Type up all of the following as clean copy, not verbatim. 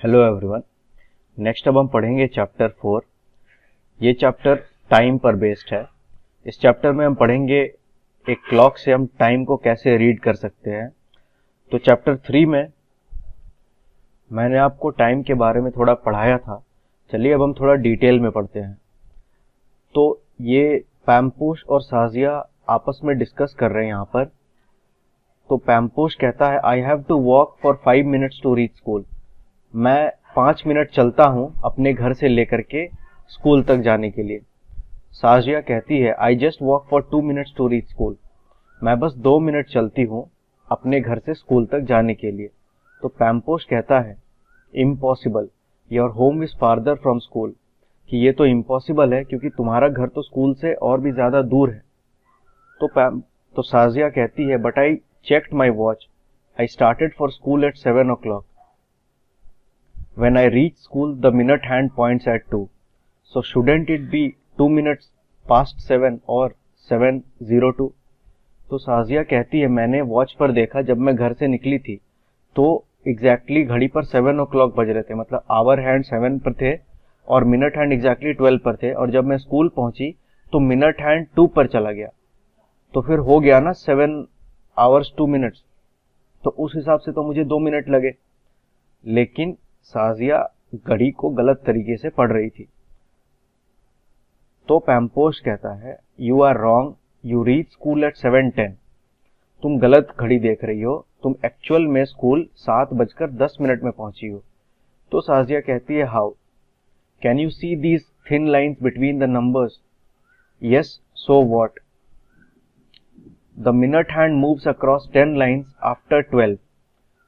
Hello everyone. Next अब हम पढ़ेंगे चैप्टर 4। ये चैप्टर टाइम पर बेस्ड है। इस चैप्टर में हम पढ़ेंगे एक क्लॉक से हम टाइम को कैसे रीड कर सकते हैं। तो चैप्टर 3 में मैंने आपको टाइम के बारे में थोड़ा पढ़ाया था। चलिए अब हम थोड़ा डिटेल में पढ़ते हैं। तो ये पैम्पोश और साजिया आपस में डिस्कस कर रहे हैं यहाँ पर। तो पैम्पोश कहता है I have to walk for 5 minutes to reach school. मैं 5 मिनट चलता हूं अपने घर से लेकर के स्कूल तक जाने के लिए। साजिया कहती है I just walk for 2 minutes to reach school. मैं बस 2 मिनट चलती हूं अपने घर से स्कूल तक जाने के लिए। तो पैम्पोश कहता है impossible, your home is farther from school, कि ये तो इम्पॉसिबल है क्योंकि तुम्हारा घर तो स्कूल से और भी ज्यादा दूर है। तो साजिया कहती है but I checked my watch, I started for school eight 7 o'clock. When I reach school, the minute hand points at 2. So shouldn't it be 2 minutes past 7 or 7:02? तो साजिया कहती है मैंने वॉच पर देखा, जब मैं घर से निकली थी तो एग्जैक्टली घड़ी पर 7 o'clock बज रहे थे, मतलब आवर हैंड 7 पर थे और मिनट हैंड एग्जैक्टली 12 पर थे। और जब मैं स्कूल पहुंची तो मिनट हैंड 2 पर चला गया। तो फिर हो गया ना 7 hours 2 minutes। तो उस हिसाब से तो मुझे 2 मिनट लगे। लेकिन साजिया घड़ी को गलत तरीके से पढ़ रही थी। तो पैम्पोश कहता है you are wrong, you reach school at 7:10। तुम गलत घड़ी देख रही हो, तुम एक्चुअल में स्कूल 7:10 में पहुंची हो। तो साजिया कहती है how can you see these thin lines between the numbers? Yes, so what? The minute hand moves across 10 lines after 12,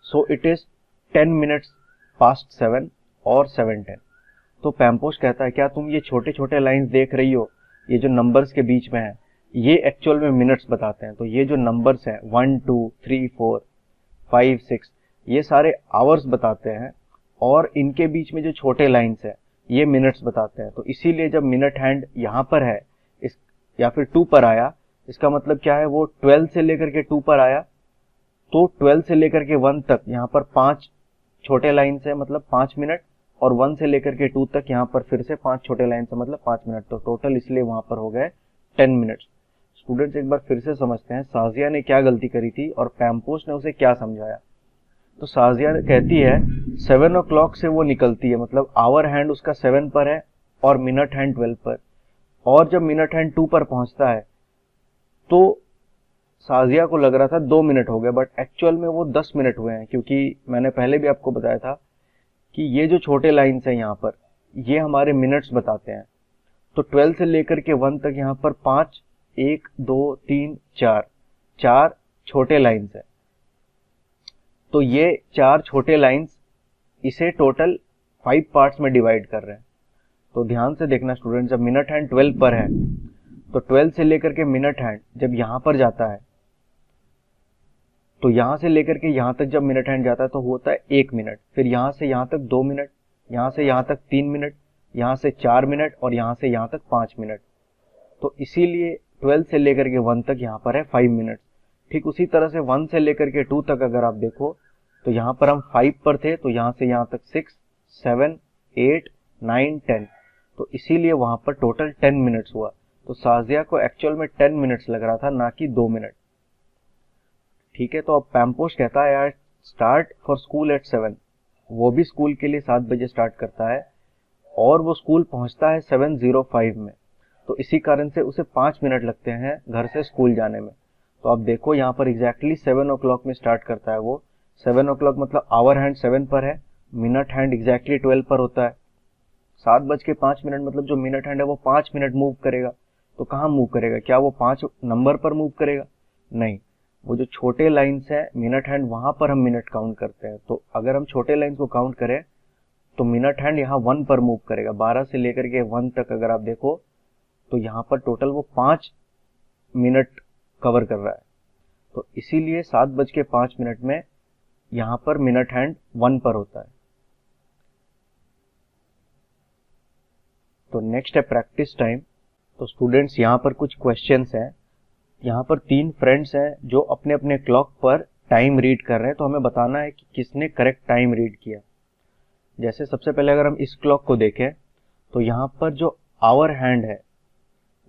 so it is 10 minutes past 7 और 7:10। तो पैम्पोश कहता है क्या तुम ये छोटे छोटे लाइंस देख रही हो, ये जो नंबर्स के बीच में है, ये एक्चुअल में मिनट्स बताते हैं। तो ये जो नंबर्स हैं 1 2 3 4 5 6, ये सारे आवर्स बताते हैं और इनके बीच में जो छोटे लाइंस है ये मिनट्स बताते हैं। तो इसीलिए जब मिनट हैंड यहाँ पर है इस या फिर 2 पर आया, इसका मतलब क्या है, वो 12 से लेकर के 2 पर आया। तो 12 से लेकर के 1 तक यहाँ पर 5 छोटे लाइन से मतलब 5 मिनट, और 1 से लेकर के 2 तक यहाँ पर फिर से 5 छोटे लाइन से मतलब 5 मिनट। तो टोटल इसलिए वहां पर हो गए 10 मिनट्स। स्टूडेंट्स एक बार फिर से समझते हैं साजिया ने क्या गलती करी थी और पैम्पोश ने उसे क्या समझाया। तो साजिया कहती है 7 o'clock से वो निकलती है, मतलब आवर हैंड उसका 7 पर है और मिनट हैंड 12 पर। और जब मिनट हैंड 2 पर पहुंचता है तो साजिया को लग रहा था 2 मिनट हो गए, बट एक्चुअल में वो 10 मिनट हुए हैं, क्योंकि मैंने पहले भी आपको बताया था कि ये जो छोटे लाइन्स हैं यहाँ पर ये हमारे मिनट्स बताते हैं। तो 12 से लेकर के 1 तक यहाँ पर 5 1 2 3 4 छोटे लाइन्स है। तो ये 4 छोटे लाइन्स इसे टोटल 5 पार्ट्स में डिवाइड कर रहे हैं। तो ध्यान से देखना स्टूडेंट, जब मिनट हैंड 12 पर है तो 12 से लेकर के मिनट हैंड जब यहाँ पर जाता है तो यहां से लेकर के यहां तक जब मिनट हैंड जाता है तो होता है 1 मिनट, फिर यहां से यहां तक 2 मिनट, यहां से यहां तक 3 मिनट, यहां से 4 मिनट और यहां से यहां तक 5 मिनट। तो इसीलिए 12 से लेकर के 1 तक यहां पर है 5 मिनट। ठीक उसी तरह से 1 से लेकर के 2 तक अगर आप देखो तो यहां पर हम 5 पर थे, तो यहां से यहां तक 6 7 8 9 10। तो इसीलिए वहां पर टोटल 10 मिनट्स हुआ। तो साजिया को एक्चुअल में 10 मिनट्स लग रहा था, ना कि 2 मिनट। ठीक है, तो अब पैम्पोश कहता है यार स्टार्ट फॉर स्कूल एट 7। वो भी स्कूल के लिए 7 बजे स्टार्ट करता है और वो स्कूल पहुंचता है 7:05 में। तो इसी कारण से उसे 5 मिनट लगते हैं घर से स्कूल जाने में। तो आप देखो यहाँ पर एग्जैक्टली 7 o'clock में स्टार्ट करता है वो। 7 o'clock मतलब आवर हैंड 7 पर है, मिनट हैंड एग्जैक्टली 12 पर होता है। 7:05 मतलब जो मिनट हैंड है वो 5 मिनट मूव करेगा। तो कहाँ मूव करेगा, क्या वो 5 नंबर पर मूव करेगा? नहीं, वो जो छोटे लाइन्स है मिनट हैंड वहां पर हम मिनट काउंट करते हैं। तो अगर हम छोटे लाइन्स को काउंट करें तो मिनट हैंड यहाँ 1 पर मूव करेगा। 12 से लेकर के 1 तक अगर आप देखो तो यहाँ पर टोटल वो 5 मिनट कवर कर रहा है। तो इसीलिए 7:05 में यहाँ पर मिनट हैंड 1 पर होता है। तो नेक्स्ट है प्रैक्टिस टाइम। तो स्टूडेंट्स यहाँ पर कुछ क्वेश्चंस हैं। यहाँ पर 3 फ्रेंड्स हैं जो अपने अपने क्लॉक पर टाइम रीड कर रहे हैं। तो हमें बताना है कि किसने करेक्ट टाइम रीड किया। जैसे सबसे पहले अगर हम इस क्लॉक को देखें तो यहाँ पर जो आवर हैंड है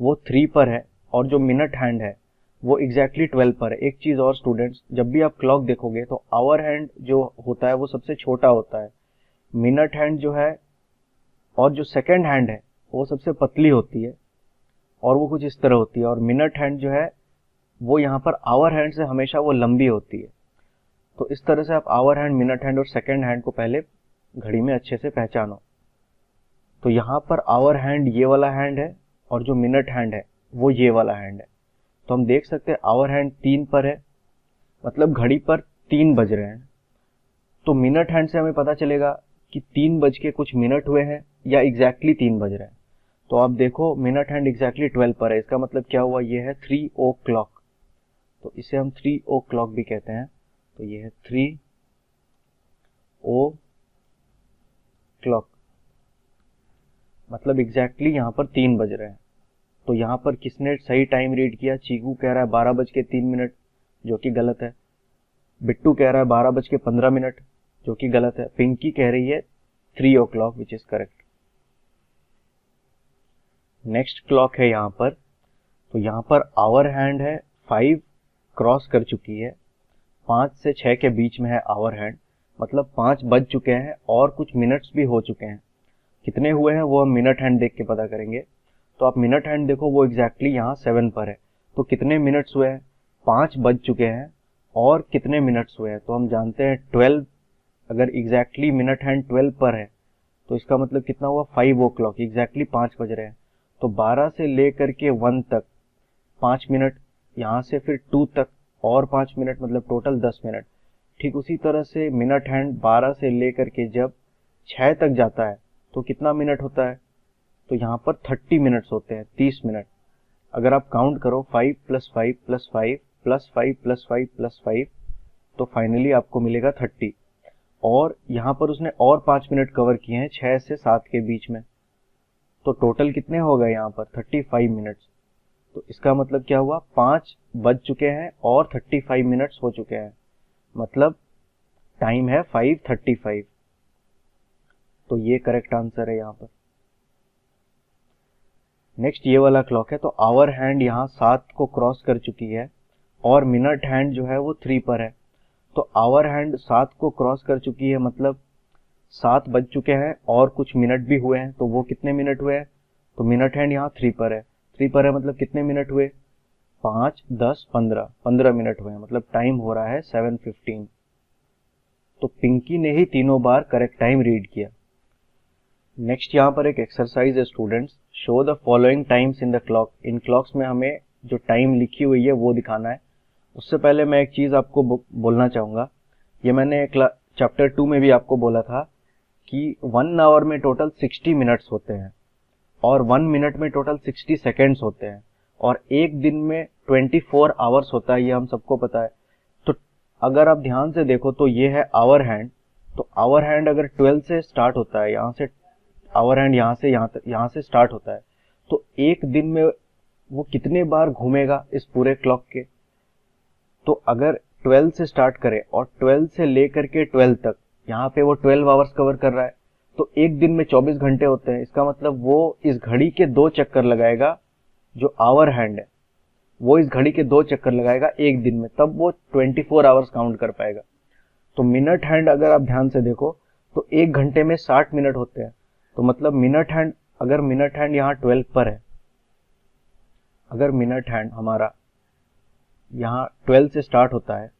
वो 3 पर है और जो मिनट हैंड है वो एग्जैक्टली 12 पर है। एक चीज और स्टूडेंट्स, जब भी आप क्लॉक देखोगे तो आवर हैंड जो होता है वो सबसे छोटा होता है, मिनट हैंड जो है और जो सेकंड हैंड है वो सबसे पतली होती है और वो कुछ इस तरह होती है, और मिनट हैंड जो है वो यहाँ पर आवर हैंड से हमेशा वो लंबी होती है। तो इस तरह से आप आवर हैंड, मिनट हैंड और सेकंड हैंड को पहले घड़ी में अच्छे से पहचानो। तो यहाँ पर आवर हैंड ये वाला हैंड है और जो मिनट हैंड है वो ये वाला हैंड है। तो हम देख सकते हैं आवर हैंड 3 पर है, मतलब घड़ी पर 3 बज रहे हैं। तो मिनट हैंड से हमें पता चलेगा कि 3 बज के कुछ मिनट हुए हैं या एग्जैक्टली 3 बज रहे हैं। तो आप देखो मिनट हैंड एग्जैक्टली 12 पर है, इसका मतलब क्या हुआ, ये है 3 ओ क्लॉक। तो इसे हम 3 ओ क्लॉक भी कहते हैं। तो ये है 3 ओ क्लॉक, मतलब एग्जैक्टली यहाँ पर 3 बज रहे हैं। तो यहाँ पर किसने सही टाइम रीड किया, चीकू कह रहा है 12 बज के 3 मिनट, जो कि गलत है। बिट्टू कह रहा है 12 बज के 15 मिनट, जो कि गलत है। पिंकी कह रही है 3 o'clock, which is correct. Next clock है यहाँ पर, तो यहाँ पर आवर हैंड है 5 क्रॉस कर चुकी है, 5 से 6 के बीच में है आवर हैंड, मतलब 5 बज चुके हैं और कुछ मिनट्स भी हो चुके हैं। कितने हुए हैं वो हम मिनट हैंड देख के पता करेंगे। तो आप मिनट हैंड देखो, वो एग्जैक्टली यहाँ 7 पर है। तो कितने मिनट्स हुए हैं, 5 बज चुके हैं और कितने मिनट्स हुए हैं, तो हम जानते हैं 12। अगर एग्जैक्टली मिनट हैंड 12 पर है तो इसका मतलब कितना हुआ, 5 ओ क्लॉक, एग्जैक्टली 5 बज रहे हैं। तो 12 से लेकर के 1 तक 5 मिनट, यहाँ से फिर 2 तक और 5 मिनट, मतलब टोटल 10 मिनट। ठीक उसी तरह से मिनट हैंड 12 से लेकर के जब 6 तक जाता है तो कितना मिनट होता है, तो यहाँ पर 30 मिनट्स होते हैं, 30 मिनट। अगर आप काउंट करो 5 + 5 + 5 + 5 + 5 + 5, तो फाइनली आपको मिलेगा 30। और यहाँ पर उसने और 5 मिनट कवर किए हैं 6 से 7 के बीच में, तो टोटल कितने हो गए यहाँ पर 35 मिनट्स। तो इसका मतलब क्या हुआ, 5 बज चुके हैं और 35 मिनट्स हो चुके हैं, मतलब टाइम है 5:35। तो ये करेक्ट आंसर है यहाँ पर। नेक्स्ट ये वाला क्लॉक है, तो आवर हैंड यहाँ 7 को क्रॉस कर चुकी है और मिनट हैंड जो है वो 3 पर है। तो आवर हैंड 7 को क्रॉस कर चुकी है, मतलब 7 बज चुके हैं और कुछ मिनट भी हुए हैं। तो वो कितने मिनट हुए हैं, तो मिनट हैंड यहाँ 3 पर है, 3 पर है मतलब कितने मिनट हुए, 5, 10, 15 मिनट हुए हैं, मतलब टाइम हो रहा है 7:15। तो पिंकी ने ही तीनों बार करेक्ट टाइम रीड किया। नेक्स्ट यहाँ पर एक एक्सरसाइज है students, show the following times in the clock. In clocks में हमें जो टाइम लिखी हुई है वो दिखाना है। उससे पहले मैं एक चीज आपको बोलना चाहूंगा, ये मैंने चैप्टर 2 में भी आपको बोला था कि 1 आवर में टोटल 60 मिनट्स होते हैं और 1 मिनट में टोटल 60 सेकेंड्स होते हैं, और एक दिन में 24 आवर्स होता है, ये हम सबको पता है। तो अगर आप ध्यान से देखो तो ये है आवर हैंड। तो आवर हैंड अगर 12 से स्टार्ट होता है, यहाँ से आवर हैंड यहाँ से स्टार्ट होता है, तो एक दिन में वो कितने बार घूमेगा इस पूरे क्लॉक के। तो अगर 12 से स्टार्ट करे और 12 से लेकर के 12 तक, यहाँ पे वो 12 आवर्स कवर कर रहा है, तो एक दिन में 24 घंटे होते हैं। इसका मतलब वो इस घड़ी के 2 चक्कर लगाएगा, जो आवर हैंड है वो इस घड़ी के 2 चक्कर लगाएगा एक दिन में, तब वो 24 आवर्स काउंट कर पाएगा। तो मिनट हैंड अगर आप ध्यान से देखो तो एक घंटे में 60 मिनट होते हैं। तो मतलब मिनट हैंड, अगर मिनट हैंड यहाँ 12 पर है, अगर मिनट हैंड हमारा यहाँ 12 से स्टार्ट होता है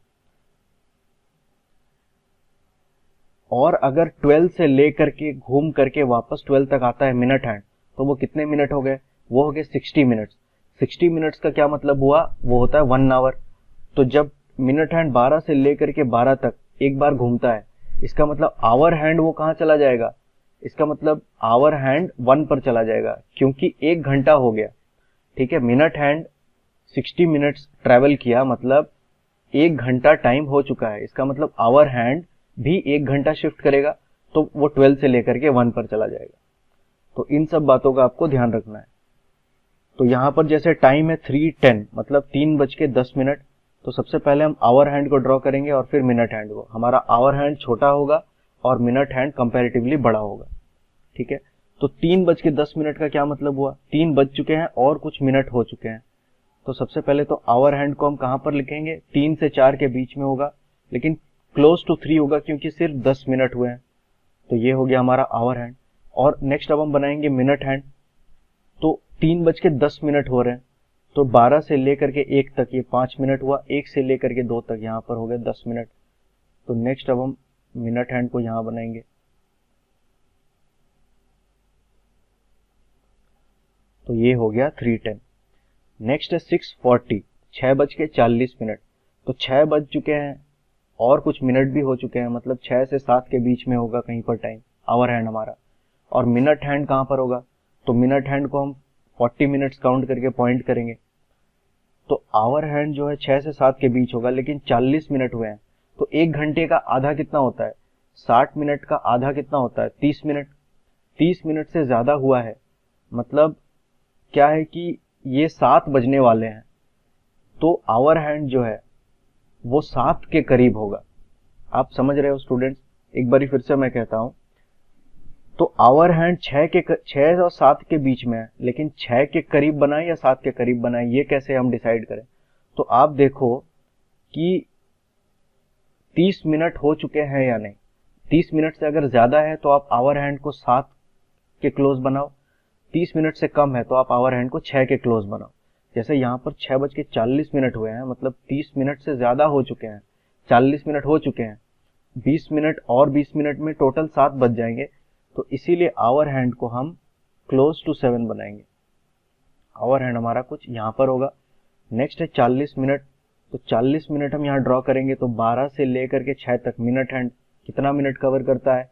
और अगर 12 से लेकर के घूम करके वापस 12 तक आता है मिनट हैंड, तो वो कितने मिनट हो गए, वो हो गए 60 मिनट्स। 60 मिनट्स का क्या मतलब हुआ, वो होता है 1 आवर। तो जब मिनट हैंड 12 से लेकर के 12 तक एक बार घूमता है, इसका मतलब आवर हैंड वो कहाँ चला जाएगा, इसका मतलब आवर हैंड 1 पर चला जाएगा, क्योंकि 1 घंटा हो गया। ठीक है, मिनट हैंड 60 मिनट्स ट्रेवल किया, मतलब 1 घंटा टाइम हो चुका है। इसका मतलब आवर हैंड भी 1 घंटा शिफ्ट करेगा, तो वो 12 से लेकर के 1 पर चला जाएगा। तो इन सब बातों का आपको ध्यान रखना है। तो यहाँ पर जैसे टाइम है 3:10, मतलब 3:10। तो सबसे पहले हम आवर हैंड को ड्रॉ करेंगे और फिर मिनट हैंड को। हमारा आवर हैंड छोटा होगा और मिनट हैंड कंपैरेटिवली बड़ा होगा। ठीक है, तो 3:10 का क्या मतलब हुआ, 3 बज चुके हैं और कुछ मिनट हो चुके हैं। तो सबसे पहले तो आवर हैंड को हम कहां पर लिखेंगे, 3 से 4 के बीच में होगा, लेकिन क्लोज टू 3 होगा क्योंकि सिर्फ 10 मिनट हुए हैं। तो ये हो गया हमारा आवर हैंड। और नेक्स्ट अब हम बनाएंगे मिनट हैंड। तो 3:10 हो रहे हैं, तो 12 से लेकर के 1 तक ये 5 मिनट हुआ, 1 से लेकर के 2 तक यहाँ पर हो गए 10 मिनट। तो नेक्स्ट अब हम मिनट हैंड को यहाँ बनाएंगे। तो ये हो गया 3:10। नेक्स्ट है 6:40, 6:40। तो 6 बज चुके हैं और कुछ मिनट भी हो चुके हैं, मतलब 6 से 7 के बीच में होगा कहीं पर टाइम, आवर हैंड हमारा। और मिनट हैंड कहां पर होगा, तो मिनट हैंड को हम 40 मिनट्स काउंट करके पॉइंट करेंगे। तो आवर हैंड जो है 6 से 7 के बीच होगा, लेकिन 40 मिनट हुए हैं। तो 1 घंटे का आधा कितना होता है, 60 मिनट का आधा कितना होता है, 30 मिनट। 30 मिनट से ज्यादा हुआ है, मतलब क्या है कि ये 7 बजने वाले हैं, तो आवर हैंड जो है वो 7 के करीब होगा। आप समझ रहे हो स्टूडेंट्स, एक बार फिर से मैं कहता हूं। तो आवर हैंड 6 और 7 के बीच में है, लेकिन 6 के करीब बनाए या 7 के करीब बनाए, ये कैसे हम डिसाइड करें। तो आप देखो कि 30 मिनट हो चुके हैं या नहीं। 30 मिनट से अगर ज्यादा है तो आप आवर हैंड को 7 के क्लोज बनाओ, 30 मिनट से कम है तो आप आवर हैंड को 6 के क्लोज बनाओ। जैसे यहाँ पर 6:40 हुए हैं, मतलब 30 मिनट से ज्यादा हो चुके हैं, 40 मिनट हो चुके हैं, 20 मिनट और 20 मिनट में टोटल 7 बज जाएंगे। तो इसीलिए आवर हैंड को हम क्लोज टू 7 बनाएंगे। आवर हैंड हमारा कुछ यहाँ पर होगा। नेक्स्ट है 40 मिनट। तो 40 मिनट हम यहाँ ड्रॉ करेंगे, तो 12 से लेकर के 6 तक मिनट हैंड कितना मिनट कवर करता है,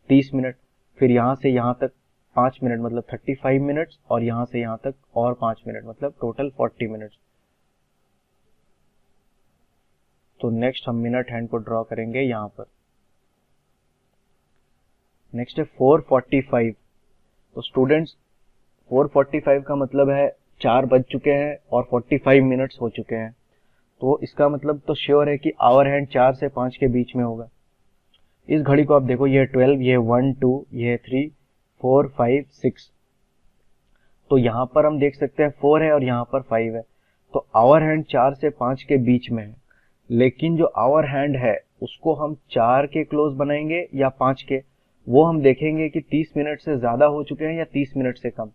30 मिनट। फिर यहाँ से यहाँ तक 5 मिनट मतलब 35 मिनट्स, और यहाँ से यहाँ तक और 5 मिनट मतलब टोटल 40 मिनट्स। तो नेक्स्ट हम मिनट हैंड को ड्रॉ करेंगे यहाँ पर। नेक्स्ट है 4:45। तो स्टूडेंट्स 4:45 का मतलब है 4 बज चुके हैं और 45 मिनट्स हो चुके हैं। तो इसका मतलब तो श्योर है कि आवर हैंड 4 से 5 के बीच में होगा। इस घड़ी को आप देखो, ये 12, ये 1 2, ये 3 4 5 6। तो यहाँ पर हम देख सकते हैं 4 है और यहाँ पर 5 है। तो आवर हैंड 4 से 5 के बीच में है, लेकिन जो आवर हैंड है उसको हम 4 के क्लोज बनाएंगे या 5 के, वो हम देखेंगे कि 30 मिनट से ज्यादा हो चुके हैं या 30 मिनट से कम।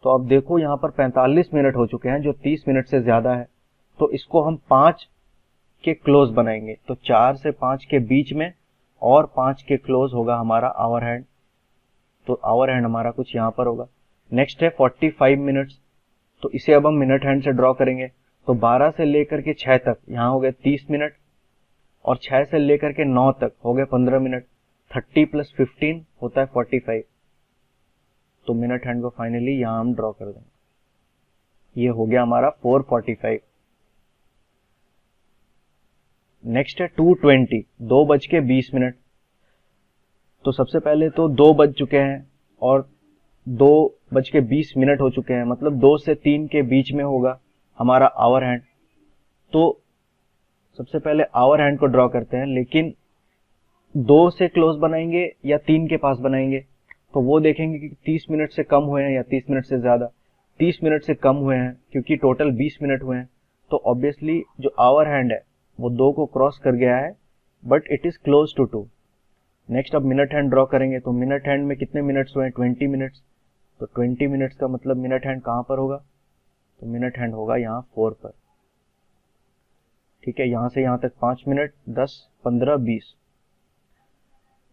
तो अब देखो यहाँ पर 45 मिनट हो चुके हैं, जो 30 मिनट से ज्यादा है, तो इसको हम 5 के क्लोज बनाएंगे। तो 4 से 5 के बीच में और 5 के क्लोज होगा हमारा आवर हैंड। तो आवर हैंड हमारा कुछ यहाँ पर होगा। नेक्स्ट है 45 मिनट्स। तो इसे अब हम मिनट हैंड से ड्रॉ करेंगे। तो 12 से लेकर के 6 तक यहाँ हो गए 30 मिनट, और 6 से लेकर के 9 तक हो गए 15 मिनट। 30 + 15 होता है 45। तो मिनट हैंड को फाइनली यहाँ हम ड्रॉ कर देंगे। ये हो गया हमारा 4:45। नेक्स्ट है 2:20, 2:20। तो सबसे पहले तो 2 बज चुके हैं और 2:20 हो चुके हैं, मतलब 2 से 3 के बीच में होगा हमारा आवर हैंड। तो सबसे पहले आवर हैंड को ड्रॉ करते हैं, लेकिन 2 से क्लोज बनाएंगे या 3 के पास बनाएंगे, तो वो देखेंगे कि 30 मिनट से कम हुए हैं या 30 मिनट से ज्यादा। 30 मिनट से कम हुए हैं क्योंकि टोटल 20 मिनट हुए हैं, तो ऑब्वियसली जो आवर हैंड है वो 2 को क्रॉस कर गया है, but it is close to 2। Next अब मिनट हैंड ड्रॉ करेंगे। तो मिनट हैंड में कितने मिनट्स हुए हैं, 20 मिनट्स। तो 20 मिनट्स का मतलब मिनट हैंड कहां पर होगा, तो मिनट हैंड होगा यहाँ 4 पर। ठीक है, यहां से यहां तक 5 मिनट, 10 15 20।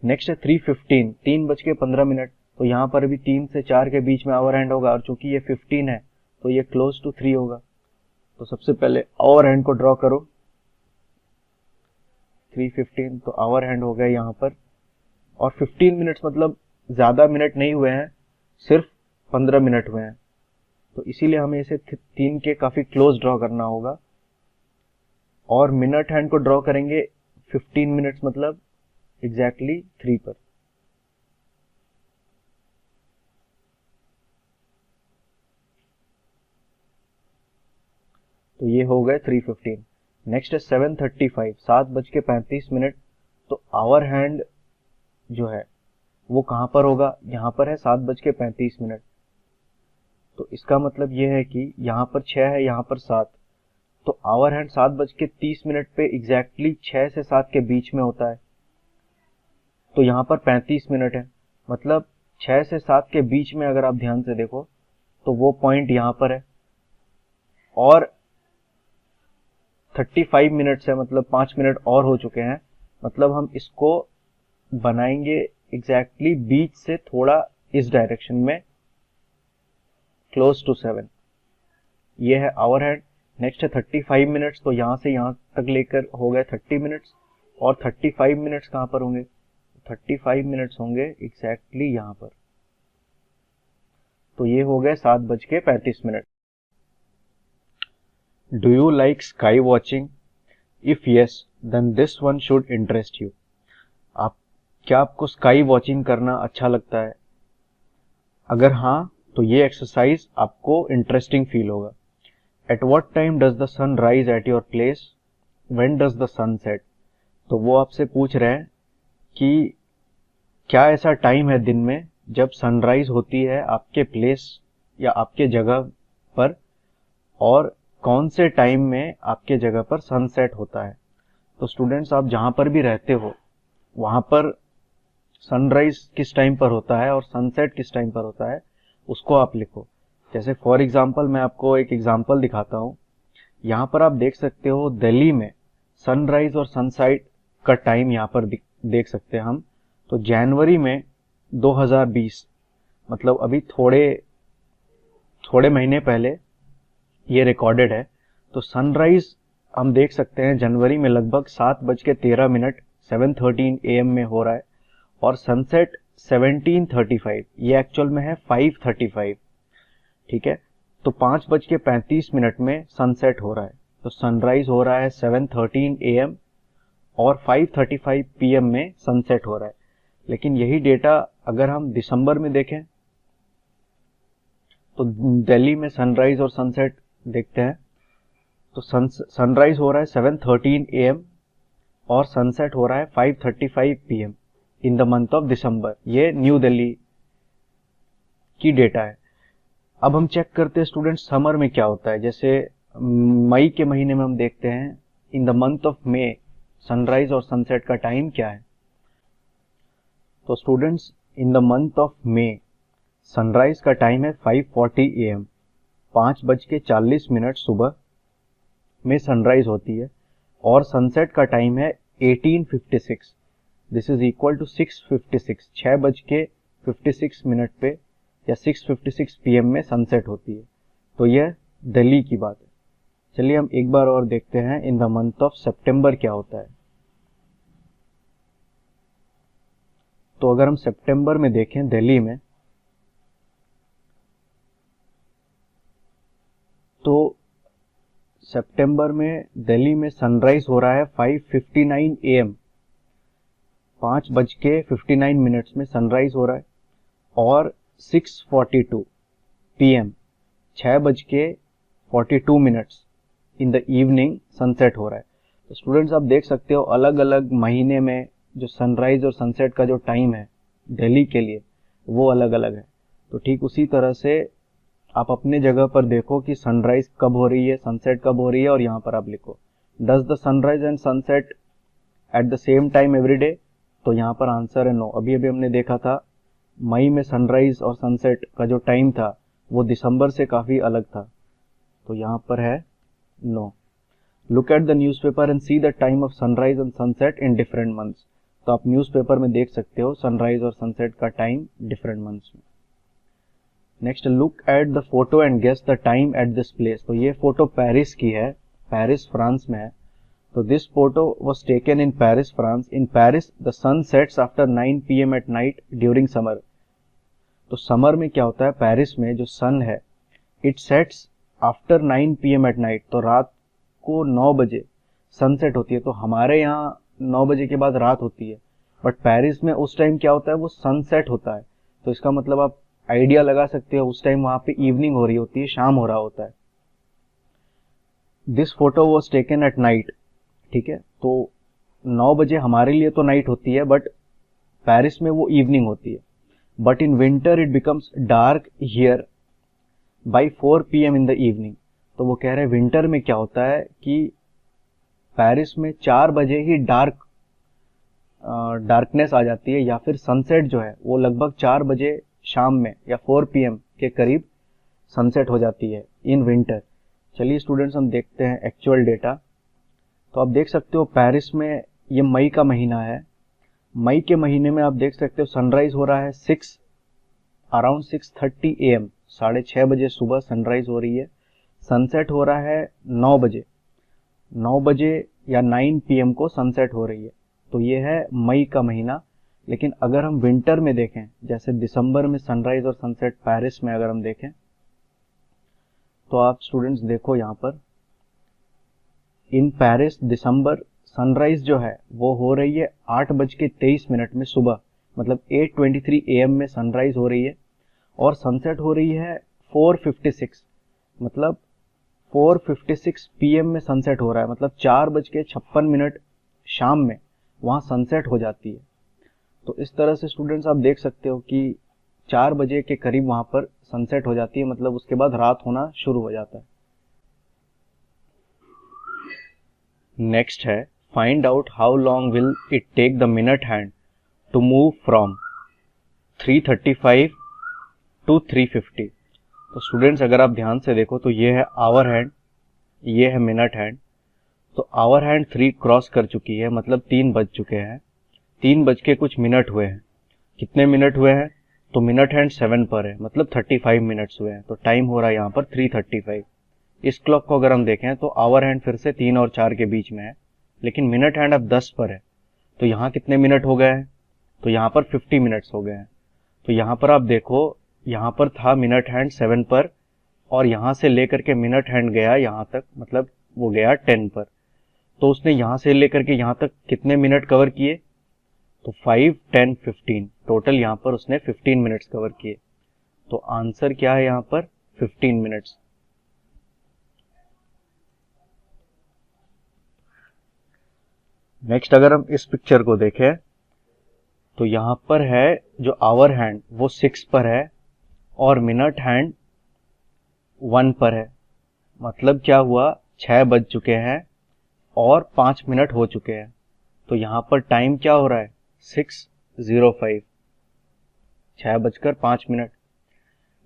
नेक्स्ट है 3:15, 3:15। तो यहाँ पर भी 3 से 4 के बीच में आवर हैंड होगा, और चूंकि ये 15 है तो ये क्लोज टू 3 होगा। तो सबसे पहले आवर हैंड को ड्रॉ करो। 3:15, तो आवर हैंड हो गया यहाँ पर। और 15 मिनट्स मतलब ज्यादा मिनट नहीं हुए हैं, सिर्फ 15 मिनट हुए हैं, तो इसीलिए हमें इसे 3 के काफी क्लोज ड्रॉ करना होगा। और मिनट हैंड को ड्रॉ करेंगे 15 मिनट्स मतलब एग्जैक्टली 3 पर। तो ये हो गए 3:15। नेक्स्ट है 7:35, 7:35। तो आवर हैंड जो है वो कहाँ पर होगा, यहाँ पर है 7:35। तो इसका मतलब ये है कि यहाँ पर 6 है, यहाँ पर 7, तो आवर हैंड 7:30 पे एग्जैक्टली 6 से 7 के बीच में होता है। तो यहाँ पर 35 मिनट है, मतलब 6 से 7 के बीच में अगर आप ध्यान से देखो तो वो पॉइंट यहाँ पर है। और 35 मिनट है, मतलब 5 मिनट और हो चुके हैं, मतलब हम इसको बनाएंगे एग्जैक्टली बीच से थोड़ा इस डायरेक्शन में, क्लोज टू 7। ये है आवर हैंड। नेक्स्ट है 35 मिनट्स, तो यहाँ से यहाँ तक लेकर हो गए 30 मिनट्स। और 35 मिनट्स कहाँ पर होंगे, 35 मिनट्स होंगे एग्जैक्टली यहाँ पर। तो ये हो गए 7:35। Do you like sky watching? If yes, then this one should interest you. क्या आपको स्काई वॉचिंग करना अच्छा लगता है? अगर हाँ, तो ये एक्सरसाइज आपको इंटरेस्टिंग फील होगा। At what time does the sun rise at your place? When does the sun set? तो वो आपसे पूछ रहे हैं कि क्या ऐसा टाइम है दिन में जब सनराइज होती है आपके प्लेस या आपके जगह पर, और कौन से टाइम में आपके जगह पर सनसेट होता है। तो स्टूडेंट्स, आप जहां पर भी रहते हो वहां पर सनराइज किस टाइम पर होता है और सनसेट किस टाइम पर होता है उसको आप लिखो। जैसे फॉर एग्जांपल मैं आपको एक एग्जांपल दिखाता हूँ। यहाँ पर आप देख सकते हो दिल्ली में सनराइज और सनसेट का टाइम यहाँ पर देख सकते हैं हम। तो जनवरी में 2020, मतलब अभी थोड़े महीने पहले ये रिकॉर्डेड है। तो सनराइज हम देख सकते हैं जनवरी में लगभग 7:13 7:13 AM में हो रहा है, और सनसेट 17:35, ये एक्चुअल में है 5:35। ठीक है, तो 5:35 में सनसेट हो रहा है। तो सनराइज हो रहा है 7:13 AM और 5:35 PM में सनसेट हो रहा है। लेकिन यही डेटा अगर हम दिसंबर में देखें तो दिल्ली में सनराइज और सनसेट देखते हैं। तो सनराइज हो रहा है 7:13 AM और सनसेट हो रहा है 5:35 PM in the month of December. ये न्यू दिल्ली की डेटा है। अब हम चेक करते हैं स्टूडेंट्स समर में क्या होता है। जैसे मई के महीने में हम देखते हैं in the month of May sunrise और सनसेट का टाइम क्या है। तो students, in the month of May sunrise का टाइम है 5:40 AM, 5:40 सुबह में सनराइज होती है, और सनसेट का टाइम है 18:56। दिस इज इक्वल टू 6:56, 6:56 पे या 6:56 PM में सनसेट होती है। तो यह दिल्ली की बात है। चलिए हम एक बार और देखते हैं इन द मंथ ऑफ सितंबर क्या होता है। तो अगर हम सितंबर में देखें दिल्ली में, तो सितंबर में दिल्ली में सनराइज हो रहा है 5:59 AM, 5:59 में सनराइज हो रहा है, और 6:42 PM, 6:42 in the evening sunset हो रहा है। तो स्टूडेंट्स, आप देख सकते हो अलग अलग महीने में जो सनराइज और सनसेट का जो टाइम है दिल्ली के लिए वो अलग अलग है। तो ठीक उसी तरह से आप अपने जगह पर देखो कि सनराइज कब हो रही है, सनसेट कब हो रही है, और यहाँ पर आप लिखो does the sunrise and sunset at the same time every day. तो यहाँ पर आंसर है नो। अभी अभी हमने देखा था मई में सनराइज और सनसेट का जो टाइम था वो दिसंबर से काफी अलग था। तो यहाँ पर है no. Look at the newspaper and see the time of sunrise and sunset in different months. तो आप न्यूज़पेपर में देख सकते हो सनराइज और सनसेट का टाइम डिफरेंट मंथ्स में। Next, look at the photo and guess the time at this place. तो ये फोटो पेरिस की है, पेरिस फ्रांस में है। तो this photo was taken in Paris France. In Paris the sun sets after 9 PM at night during summer. तो summer में क्या होता है, पेरिस में जो सन है it sets after 9 PM at night. तो रात को 9 बजे सनसेट होती है। तो हमारे यहाँ 9 बजे के बाद रात होती है, बट पेरिस में उस टाइम क्या होता है, वो सनसेट होता है। तो इसका मतलब आप आइडिया लगा सकते हो उस टाइम वहां पे इवनिंग हो रही होती है, शाम हो रहा होता है। This photo was taken at night. ठीक है, तो 9 बजे हमारे लिए तो नाइट होती है, बट पेरिस में वो इवनिंग होती है, but in winter it becomes dark here by 4 PM in the evening. तो वो कह रहे हैं विंटर में क्या होता है कि पेरिस में 4 बजे ही डार्कनेस आ जाती है, या फिर सनसेट जो है वो लगभग 4 बजे शाम में या 4 PM के करीब सनसेट हो जाती है इन विंटर। चलिए स्टूडेंट्स हम देखते हैं एक्चुअल डेटा। तो आप देख सकते हो पेरिस में ये मई का महीना है, मई के महीने में आप देख सकते हो सनराइज हो रहा है अराउंड 6:30 AM, 6:30 बजे सुबह सनराइज हो रही है। सनसेट हो रहा है 9 बजे या 9 PM को सनसेट हो रही है। तो ये है मई का महीना। लेकिन अगर हम विंटर में देखें, जैसे दिसंबर में सनराइज और सनसेट पेरिस में अगर हम देखें, तो आप स्टूडेंट्स देखो यहाँ पर इन पेरिस दिसंबर सनराइज जो है वो हो रही है 8:23 में सुबह, मतलब 8:23 AM में सनराइज हो रही है, और सनसेट हो रही है 4:56, मतलब 4:56 PM में सनसेट हो रहा है, मतलब 4:56 शाम में वहाँ सनसेट हो जाती है। तो इस तरह से स्टूडेंट्स आप देख सकते हो कि 4 बजे के करीब वहाँ पर सनसेट हो जाती है, मतलब उसके बाद रात होना शुरू हो जाता है। नेक्स्ट है find out how long will it take the minute hand to move from 3:35 to 3:50। तो स्टूडेंट्स अगर आप ध्यान से देखो तो ये है आवर हैंड, ये है मिनट हैंड। तो आवर हैंड 3 क्रॉस कर चुकी है, मतलब 3 बज चुके हैं, 3 बज के कुछ मिनट हुए हैं। कितने मिनट हुए हैं? तो मिनट हैंड 7 पर है, मतलब 35 मिनट्स हुए हैं। तो टाइम हो रहा है यहाँ पर 3:35। इस क्लॉक को अगर हम देखें तो आवर हैंड फिर से 3 और 4 के बीच में है, लेकिन मिनट हैंड अब 10 पर है। तो यहाँ कितने मिनट हो गए हैं? तो यहाँ पर 50 मिनट्स हो गए हैं। तो यहाँ पर आप देखो, यहाँ पर था मिनट हैंड 7 पर, और यहाँ से लेकर के मिनट हैंड गया यहाँ तक, मतलब वो गया 10 पर। तो उसने यहाँ से लेकर के यहाँ तक कितने मिनट कवर किए? तो 5, 10, 15, टोटल यहाँ पर उसने 15 मिनट्स कवर किए। तो आंसर क्या है यहाँ पर? 15 मिनट्स। नेक्स्ट अगर हम इस पिक्चर को देखें तो यहाँ पर है जो आवर हैंड वो 6 पर है और मिनट हैंड 1 पर है। मतलब क्या हुआ? 6 बज चुके हैं और 5 मिनट हो चुके हैं। तो यहाँ पर टाइम क्या हो रहा है? 6:05, 6:05।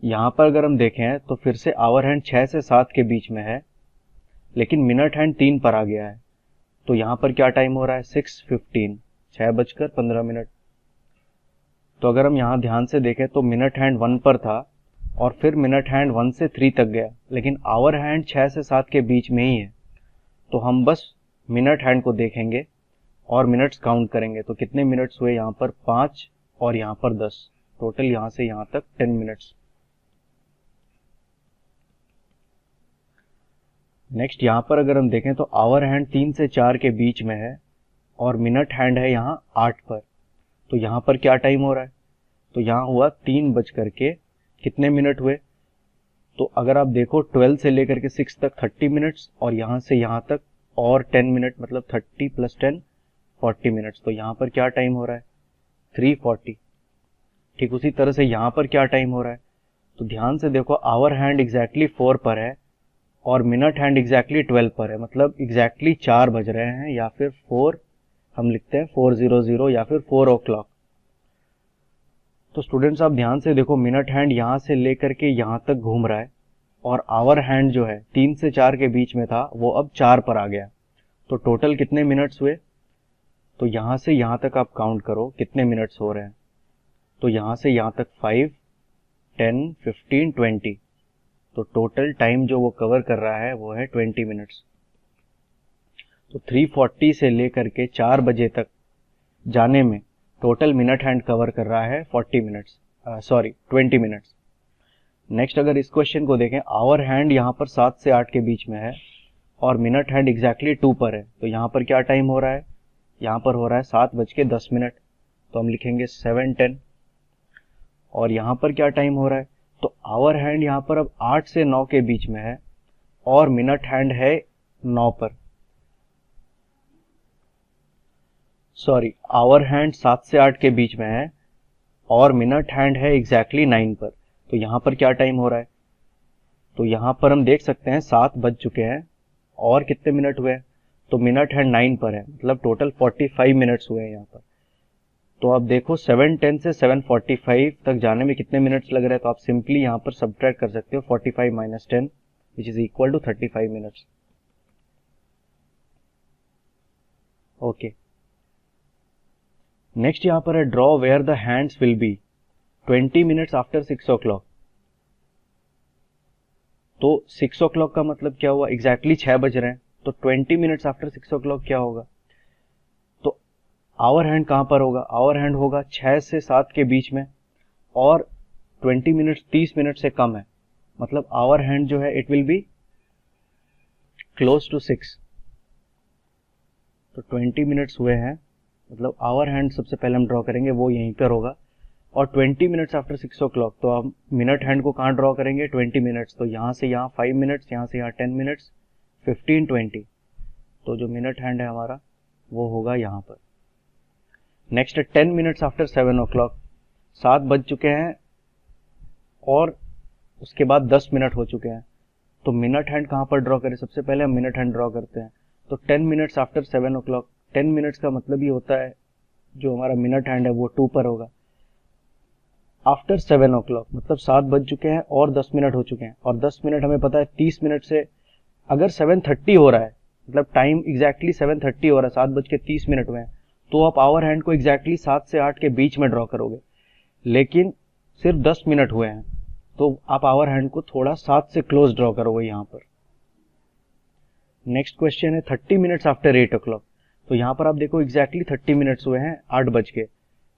यहाँ पर अगर हम देखें तो फिर से आवर हैंड 6 से 7 के बीच में है, लेकिन मिनट हैंड 3 पर आ गया है। तो यहाँ पर क्या टाइम हो रहा है? 6:15, 6:15। तो अगर हम यहाँ ध्यान से देखें तो मिनट हैंड 1 पर था और फिर मिनट हैंड 1 से 3 तक गया, लेकिन आवर हैंड 6 से 7 के बीच में ही है। तो हम बस मिनट हैंड को देखेंगे और मिनट्स काउंट करेंगे। तो कितने मिनट्स हुए? यहाँ पर 5 और यहाँ पर 10, टोटल यहाँ से यहाँ तक 10 मिनट्स। नेक्स्ट यहाँ पर अगर हम देखें तो आवर हैंड 3 से 4 के बीच में है और मिनट हैंड है यहाँ 8 पर। तो यहाँ पर क्या टाइम हो रहा है? तो यहाँ हुआ 3 बज करके कितने मिनट हुए? तो अगर आप देखो 12 से लेकर के 6 तक 30 मिनट्स, और यहाँ से यहाँ तक और 10 मिनट, मतलब 30 + 10 40 मिनट्स। तो यहाँ पर क्या टाइम हो रहा है? 3:40। ठीक उसी तरह से यहाँ पर क्या टाइम हो रहा है? तो ध्यान से देखो, आवर हैंड एग्जैक्टली 4 पर है और मिनट हैंड एग्जैक्टली 12 पर है, मतलब एग्जैक्टली 4 बज रहे हैं, या फिर 4 हम लिखते हैं 4:00 या फिर 4 o'clock। तो स्टूडेंट्स आप ध्यान से देखो, मिनट हैंड यहाँ से लेकर के यहाँ तक घूम रहा है और आवर हैंड जो है 3 से 4 के बीच में था वो अब 4 पर आ गया। तो टोटल कितने मिनट्स हुए? तो यहाँ से यहाँ तक आप काउंट करो कितने मिनट्स हो रहे हैं। तो यहाँ से यहाँ तक 5, 10, 15, 20। तो टोटल टाइम जो वो कवर कर रहा है वो है 20 मिनट्स। तो 3:40 से लेकर के 4 बजे तक जाने में टोटल मिनट हैंड कवर कर रहा है 20 मिनट्स। नेक्स्ट अगर इस क्वेश्चन को देखें, आवर हैंड यहाँ पर 7 से 8 के बीच में है और मिनट हैंड एग्जैक्टली 2 पर है। तो यहाँ पर क्या टाइम हो रहा है? यहाँ पर हो रहा है 7:10। तो हम लिखेंगे 7:10। और यहाँ पर क्या टाइम हो रहा है? तो आवर हैंड यहाँ पर अब 8 से 9 के बीच में है और मिनट हैंड है 9 पर। सॉरी, आवर हैंड 7 से 8 के बीच में है और मिनट हैंड है एग्जैक्टली 9 पर। तो यहाँ पर क्या टाइम हो रहा है? तो यहाँ पर हम देख सकते हैं 7 बज चुके हैं और कितने मिनट हुए हैं? तो मिनट हैंड 9 पर है, मतलब टोटल 45 मिनट्स हुए हैं यहाँ पर। तो आप देखो 7:10 से 7:45 तक जाने में कितने मिनट्स लग रहे हैं। तो आप सिंपली यहाँ पर सब्ट्रैक्ट कर सकते हो 45 minus 10 which is equal to 35 minutes. Okay, next यहाँ पर है draw where the hands will be 20 minutes after 6 o'clock। तो 6 o'clock का मतलब क्या हुआ? एग्जैक्टली 6 बज रहे हैं, तो 20 मिनट्स आफ्टर 6 o'clock क्या होगा? तो आवर हैंड कहां पर होगा? आवर हैंड होगा 6 से 7 के बीच में और 20 मिनट्स 30 मिनट से कम है, मतलब आवर हैंड जो है it will be close to 6। तो 20 मिनट्स हुए हैं, मतलब आवर हैंड सबसे पहले हम ड्रॉ करेंगे वो यहीं पर होगा। और 20 मिनट्स आफ्टर 6 o'clock, तो हम मिनट हैंड को कहाँ ड्रॉ करेंगे? 20 मिनट्स। तो यहाँ से यहाँ 5 मिनट्स, यहाँ से यहाँ 10 मिनट्स, 15, 20। तो जो मिनट हैंड है हमारा वो होगा यहाँ पर। नेक्स्ट है 10 मिनट्स आफ्टर 7 o'clock। 7 बज चुके हैं और उसके बाद 10 मिनट हो चुके हैं। तो मिनट हैंड कहाँ पर ड्रॉ करें? सबसे पहले हम मिनट हैंड ड्रॉ करते हैं। तो 10 मिनट्स आफ्टर 7 o'clock, 10 मिनट्स का मतलब ये होता है जो हमारा मिनट हैंड है वो 2 पर होगा। आफ्टर 7 o'clock मतलब 7 बज चुके हैं और 10 मिनट हो चुके हैं, और 10 मिनट हमें पता है 30 मिनट से, अगर 7:30 हो रहा है, मतलब टाइम एग्जैक्टली 7:30 हो रहा है, 7:30 हुए हैं, तो आप आवर हैंड को एग्जैक्टली 7 से 8 के बीच में ड्रॉ करोगे। लेकिन सिर्फ 10 मिनट हुए हैं तो आप आवर हैंड को थोड़ा 7 से क्लोज ड्रॉ करोगे यहाँ पर। नेक्स्ट क्वेश्चन है 30 मिनट्स आफ्टर 8 o'clock। तो यहाँ पर आप देखो एग्जैक्टली 30 मिनट्स हुए हैं 8 बज के।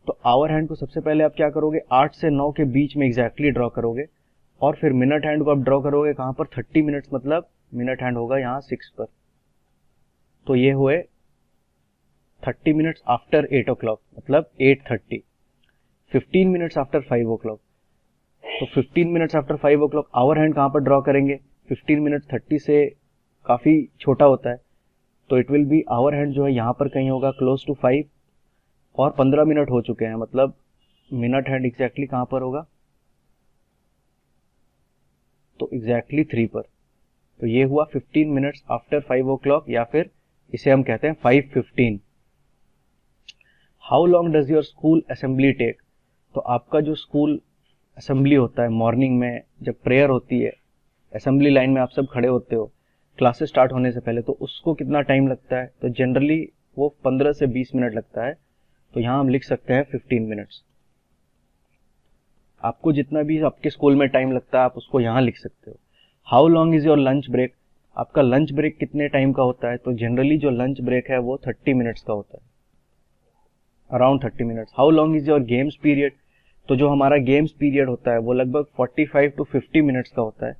तो आवर हैंड को सबसे पहले आप क्या करोगे? 8 से 9 के बीच में एग्जैक्टली ड्रॉ करोगे, और फिर मिनट हैंड को आप ड्रॉ करोगे कहाँ पर? 30 मिनट्स, मतलब मिनट हैंड होगा यहाँ 6 पर। तो ये हुए 30 मिनट्स आफ्टर 8 o'clock, मतलब 8:30। 15 मिनट्स आफ्टर 5 o'clock। तो 15 minutes after 5 o'clock our hand कहाँ पर ड्रॉ करेंगे? 15 मिनट्स 30 से काफ़ी छोटा होता है, तो it will be hour hand जो है यहाँ पर कहीं होगा क्लोज टू 5, और 15 मिनट हो चुके हैं, मतलब मिनट हैंड एग्जैक्टली कहाँ पर होगा? तो एग्जैक्टली 3 पर। तो ये हुआ 15 मिनट्स आफ्टर 5 o'clock, या फिर इसे हम कहते हैं 5:15। How long does your school assembly take? तो आपका जो स्कूल असेंबली होता है मॉर्निंग में, जब प्रेयर होती है, असेंबली लाइन में आप सब खड़े होते हो क्लासेस स्टार्ट होने से पहले, तो उसको कितना टाइम लगता है? तो जनरली वो 15 से 20 मिनट लगता है। तो यहाँ हम लिख सकते हैं 15 मिनट्स। आपको जितना भी आपके स्कूल में टाइम लगता है आप उसको यहाँ लिख सकते हो। How long is your lunch break? आपका लंच ब्रेक कितने टाइम का होता है? तो जनरली जो लंच ब्रेक है वो 30 मिनट्स का होता है, around 30 minutes. How long is your games period? तो जो हमारा गेम्स पीरियड होता है वो लगभग 45 to 50 मिनट्स का होता है।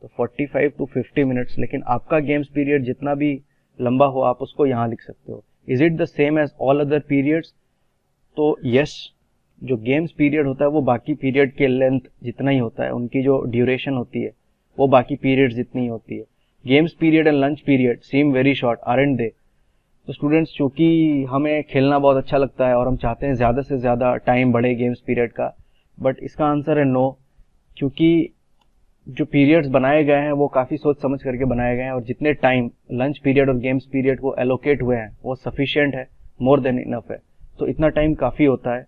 तो 45 to 50 मिनट्स, लेकिन आपका गेम्स पीरियड जितना भी लंबा हो आप उसको यहाँ लिख सकते हो। Is it the same as all other periods? तो यस, जो गेम्स पीरियड होता है वो बाकी पीरियड के लेंथ जितना ही होता है, उनकी जो ड्यूरेशन होती है वो बाकी पीरियड जितनी ही होती है। Games period and lunch period seem very short, aren't they? तो स्टूडेंट्स, चूंकि हमें खेलना बहुत अच्छा लगता है और हम चाहते हैं ज़्यादा से ज़्यादा टाइम बढ़े गेम्स पीरियड का, बट इसका आंसर है नो, क्योंकि जो पीरियड्स बनाए गए हैं वो काफ़ी सोच समझ करके बनाए गए हैं, और जितने टाइम लंच पीरियड और गेम्स पीरियड को एलोकेट हुए हैं वो सफिशिएंट है, मोर देन इनफ है। तो इतना टाइम काफ़ी होता है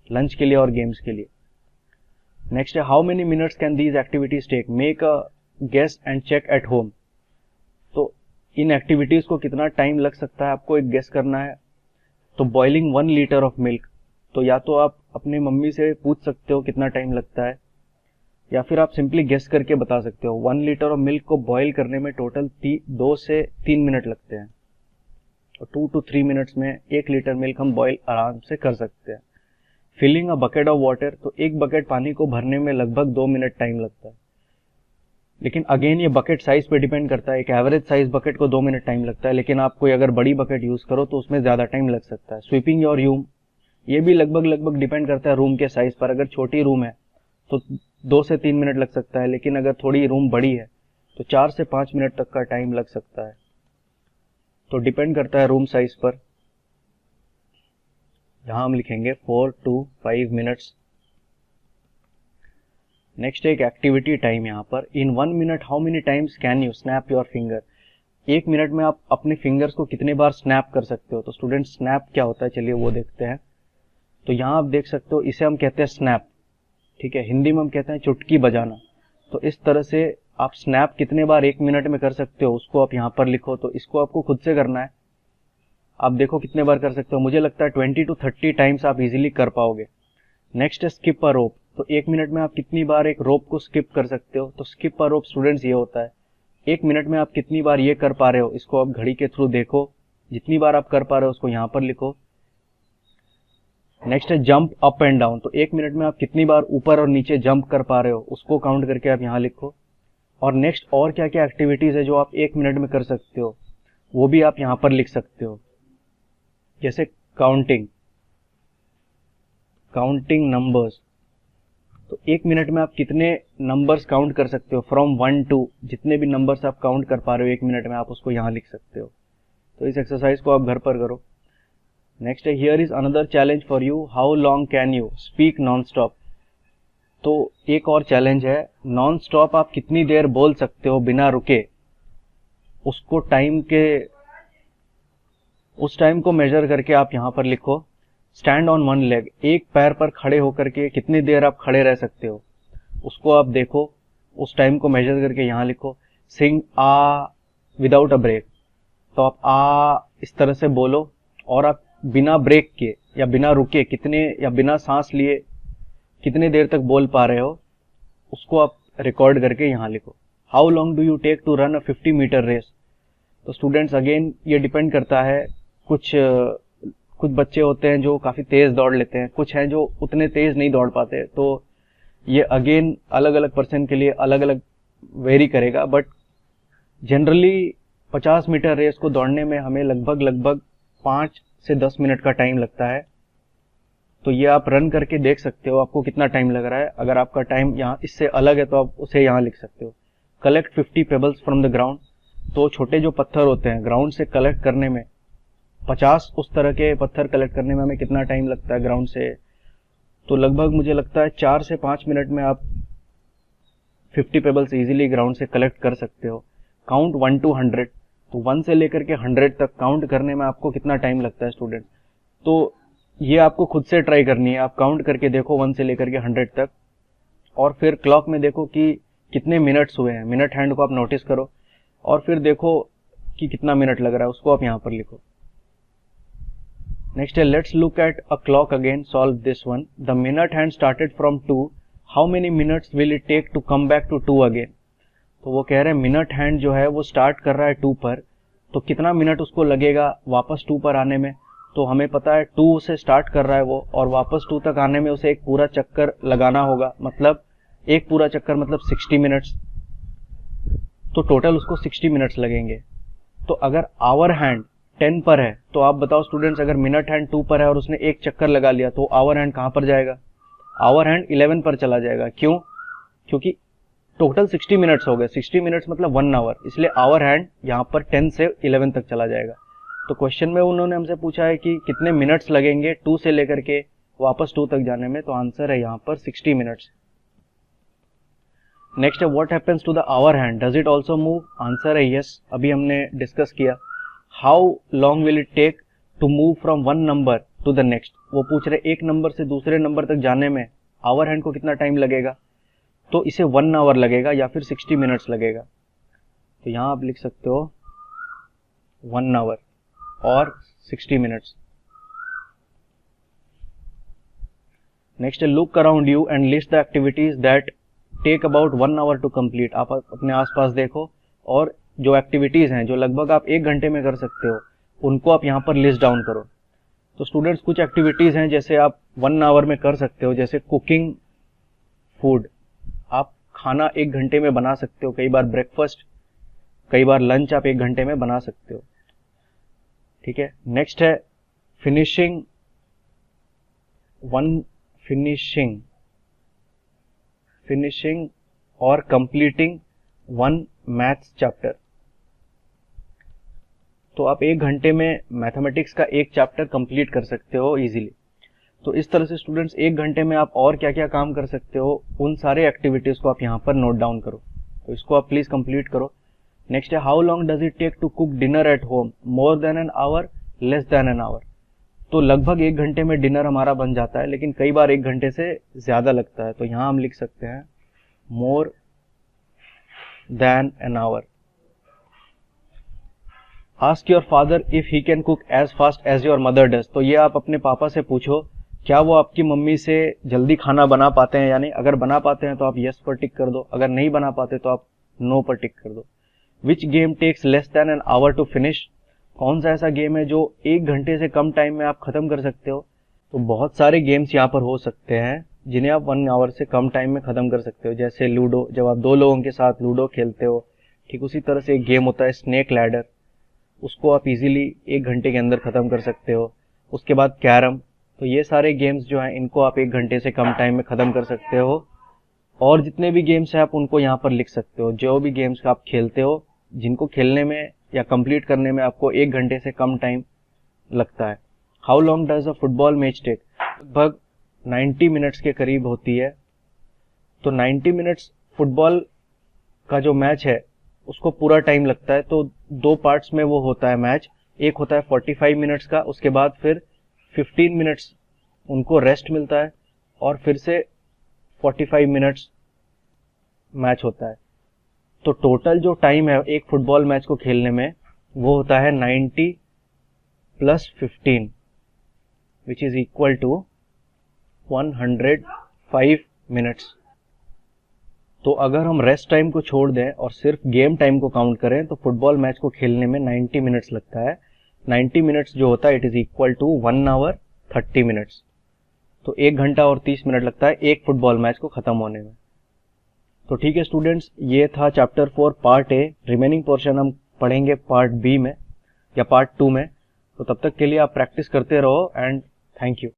लंच के लिए और गेम्स के लिए। नेक्स्ट है how many minutes can these activities take? Make a guess and check at home. तो इन एक्टिविटीज को कितना टाइम लग सकता है आपको एक गेस करना है। तो बॉइलिंग 1 लीटर ऑफ मिल्क, तो या तो आप अपने मम्मी से पूछ सकते हो कितना टाइम लगता है, या फिर आप सिंपली गेस करके बता सकते हो। 1 लीटर ऑफ मिल्क को बॉईल करने में टोटल 2 से 3 मिनट लगते हैं, और 2 to 3 मिनट्स में 1 लीटर मिल्क हम बॉईल आराम से कर सकते हैं। Filling a bucket of water, तो एक बकेट पानी को भरने में लगभग 2 मिनट टाइम लगता है, लेकिन अगेन ये बकेट साइज पे डिपेंड करता है। एक एवरेज साइज बकेट को 2 मिनट टाइम लगता है, लेकिन आप कोई अगर बड़ी बकेट यूज करो तो उसमें ज्यादा टाइम लग सकता है। स्वीपिंग योर रूम, ये भी लगभग डिपेंड करता है रूम के साइज पर। अगर छोटी रूम है तो 2 से 3 मिनट लग सकता है, लेकिन अगर थोड़ी रूम बड़ी है तो 4 से 5 मिनट तक का टाइम लग सकता है। तो डिपेंड करता है रूम साइज पर। यहाँ हम लिखेंगे 4 to 5 मिनट्स। नेक्स्ट एक एक्टिविटी टाइम यहाँ पर, इन 1 minute how many times can you snap your finger. 1 minute में आप अपने फिंगर्स को कितने बार स्नैप कर सकते हो। तो स्टूडेंट स्नैप क्या होता है, चलिए वो देखते हैं। तो यहाँ आप देख सकते हो, इसे हम कहते हैं स्नैप, ठीक है, हिंदी में हम कहते हैं चुटकी बजाना। तो इस तरह से आप स्नैप कितने बार 1 मिनट में कर सकते हो उसको आप यहाँ पर लिखो। तो इसको आपको खुद से करना है, आप देखो कितने बार कर सकते हो। मुझे लगता है 20 to 30 टाइम्स आप इजीली कर पाओगे। नेक्स्ट है स्किप अ रोप। तो 1 मिनट में आप कितनी बार एक रोप को स्किप कर सकते हो। तो स्किप अ रोप स्टूडेंट्स ये होता है, 1 मिनट में आप कितनी बार ये कर पा रहे हो, इसको आप घड़ी के थ्रू देखो, जितनी बार आप कर पा रहे हो उसको यहाँ पर लिखो। नेक्स्ट है जंप अप एंड डाउन। तो 1 मिनट में आप कितनी बार ऊपर और नीचे जंप कर पा रहे हो उसको काउंट करके आप यहाँ लिखो। और नेक्स्ट और क्या क्या एक्टिविटीज है जो आप 1 मिनट में कर सकते हो वो भी आप यहाँ पर लिख सकते हो, जैसे काउंटिंग नंबर्स। तो 1 मिनट में आप कितने नंबर्स काउंट कर सकते हो, फ्रॉम 1 to, जितने भी नंबर्स आप काउंट कर पा रहे हो 1 मिनट में आप उसको यहाँ लिख सकते हो। तो इस एक्सरसाइज को आप घर पर करो। नेक्स्ट है here is another challenge for you, how long can you speak non stop. तो एक और चैलेंज है, नॉन स्टॉप आप कितनी देर बोल सकते हो बिना रुके, उसको उस टाइम को मेजर करके आप यहाँ पर लिखो। स्टैंड ऑन 1 लेग, एक पैर पर खड़े होकर के कितनी देर आप खड़े रह सकते हो उसको आप देखो, उस टाइम को मेजर करके यहाँ लिखो। सिंग आ विदाउट अ ब्रेक, तो आप आ इस तरह से बोलो और आप बिना ब्रेक के या बिना रुके कितने या बिना सांस लिए कितने देर तक बोल पा रहे हो उसको आप रिकॉर्ड करके यहाँ लिखो। How long do you take to run a 50 meter race. तो स्टूडेंट्स अगेन ये डिपेंड करता है, कुछ बच्चे होते हैं जो काफी तेज दौड़ लेते हैं, कुछ हैं जो उतने तेज नहीं दौड़ पाते। तो ये अगेन अलग अलग पर्सन के लिए अलग अलग वेरी करेगा, बट जनरली 50 मीटर रेस को दौड़ने में हमें लगभग 5 से 10 मिनट का टाइम लगता है। तो ये आप रन करके देख सकते हो आपको कितना टाइम लग रहा है। अगर आपका टाइम यहाँ इससे अलग है तो आप उसे यहाँ लिख सकते हो। Collect 50 pebbles from the ground. तो छोटे जो पत्थर होते हैं ग्राउंड से कलेक्ट करने में, 50 उस तरह के पत्थर कलेक्ट करने में हमें कितना टाइम लगता है ग्राउंड से, तो लगभग मुझे लगता है 4 से 5 मिनट में आप 50 पेबल्स इजीली ग्राउंड से कलेक्ट कर सकते हो। काउंट 1 to 100, तो 1 से लेकर के 100 तक काउंट करने में आपको कितना टाइम लगता है स्टूडेंट। तो ये आपको खुद से ट्राई करनी है, आप काउंट करके देखो 1 से लेकर के 100 तक, और फिर क्लॉक में देखो कि कितने मिनट्स हुए हैं, मिनट हैंड को आप नोटिस करो और फिर देखो कि कितना मिनट लग रहा है, उसको आप यहाँ पर लिखो। नेक्स्ट है let's look at a clock again, solve this one. The minute hand started from 2, how many minutes will it take to come back to 2 again. तो वो कह रहे हैं मिनट हैंड जो है वो स्टार्ट कर रहा है 2 पर, तो कितना मिनट उसको लगेगा वापस 2 पर आने में। तो हमें पता है 2 से स्टार्ट कर रहा है वो, और वापस 2 तक आने में उसे एक पूरा चक्कर लगाना होगा, मतलब एक पूरा चक्कर मतलब 60 मिनट्स। तो टोटल उसको 60 मिनट्स लगेंगे। तो अगर आवर हैंड 10 पर है तो आप बताओ स्टूडेंट्स, अगर मिनट हैंड 2 पर है और उसने एक चक्कर लगा लिया तो आवर हैंड कहां पर जाएगा, आवर हैंड 11 पर चला जाएगा। क्यों? क्योंकि टोटल 60 मिनट्स हो गए, 60 मिनट्स मतलब 1 आवर, इसलिए आवर हैंड यहाँ पर 10 से 11 तक चला जाएगा। तो क्वेश्चन में उन्होंने हमसे पूछा है कि कितने मिनट्स लगेंगे 2 से लेकर के वापस 2 तक जाने में, तो आंसर है यहाँ पर 60 मिनट्स। नेक्स्ट है what happens to the hour hand, does it also move. Answer है यस, अभी हमने डिस्कस किया। How long will it take to move from 1 number to the next. वो पूछ रहे एक नंबर से दूसरे नंबर तक जाने में आवर हैंड को कितना टाइम लगेगा, तो इसे 1 आवर लगेगा या फिर 60 मिनट्स लगेगा। तो यहां आप लिख सकते हो 1 आवर और 60 मिनट्स। नेक्स्ट है look around you and list the activities that take about 1 hour to complete. आप अपने आसपास देखो और जो एक्टिविटीज हैं जो लगभग आप 1 घंटे में कर सकते हो उनको आप यहाँ पर लिस्ट डाउन करो। तो स्टूडेंट्स कुछ एक्टिविटीज हैं जैसे आप 1 आवर में कर सकते हो, जैसे कुकिंग फूड, आप खाना 1 घंटे में बना सकते हो, कई बार ब्रेकफास्ट, कई बार लंच आप 1 घंटे में बना सकते हो, ठीक है। नेक्स्ट है फिनिशिंग और कंप्लीटिंग 1 मैथ्स चैप्टर। तो आप 1 घंटे में मैथमेटिक्स का एक चैप्टर कंप्लीट कर सकते हो इजीली। तो इस तरह से स्टूडेंट्स 1 घंटे में आप और क्या क्या काम कर सकते हो, उन सारे एक्टिविटीज को आप यहाँ पर नोट डाउन करो। तो इसको आप प्लीज कंप्लीट करो। नेक्स्ट है, how long does it take to cook dinner at home? More than an hour, less than an hour. तो लगभग 1 घंटे में डिनर हमारा बन जाता है, लेकिन कई बार 1 घंटे से ज्यादा लगता है। तो यहां हम लिख सकते हैं more than an hour. Ask your father if he can cook as fast as your mother does. तो ये आप अपने पापा से पूछो, क्या वो आपकी मम्मी से जल्दी खाना बना पाते हैं या नहीं। अगर बना पाते हैं तो आप यस पर टिक कर दो, अगर नहीं बना पाते तो आप नो पर टिक कर दो। Which game takes less than an hour to finish? कौन सा ऐसा गेम है जो 1 घंटे से कम टाइम में आप खत्म कर सकते हो? तो बहुत सारे गेम्स यहाँ पर हो सकते हैं जिन्हें आप 1 आवर से कम टाइम में खत्म कर सकते हो, जैसे लूडो, जब आप 2 लोगों के साथ लूडो खेलते हो। ठीक उसी तरह से एक गेम होता है स्नेक लैडर, उसको आप इजीली 1 घंटे के अंदर खत्म कर सकते हो। उसके बाद कैरम। तो ये सारे गेम्स जो हैं इनको आप 1 घंटे से कम टाइम में खत्म कर सकते हो। और जितने भी गेम्स हैं आप उनको यहाँ पर लिख सकते हो, जो भी गेम्स आप खेलते हो जिनको खेलने में या कंप्लीट करने में आपको 1 घंटे से कम टाइम लगता है। How long does a football match take? लगभग 90 मिनट्स के करीब होती है। तो 90 मिनट्स फुटबॉल का जो मैच है उसको पूरा टाइम लगता है। तो 2 पार्ट्स में वो होता है मैच। एक होता है 45 मिनट्स का, उसके बाद फिर 15 मिनट्स उनको रेस्ट मिलता है और फिर से 45 मिनट्स मैच होता है। तो टोटल जो टाइम है एक फुटबॉल मैच को खेलने में वो होता है 90 + 15 which is equal to 105 minutes. तो अगर हम रेस्ट टाइम को छोड़ दें और सिर्फ गेम टाइम को काउंट करें तो फुटबॉल मैच को खेलने में 90 मिनट्स लगता है। 90 मिनट्स जो होता है it is equal to 1 hour 30 minutes. तो 1 घंटा और 30 मिनट लगता है एक फुटबॉल मैच को खत्म होने में। तो ठीक है स्टूडेंट्स, ये था chapter 4 part A. Remaining portion हम पढ़ेंगे पार्ट बी में या पार्ट 2 में। तो तब तक के लिए आप प्रैक्टिस करते रहो एंड थैंक यू।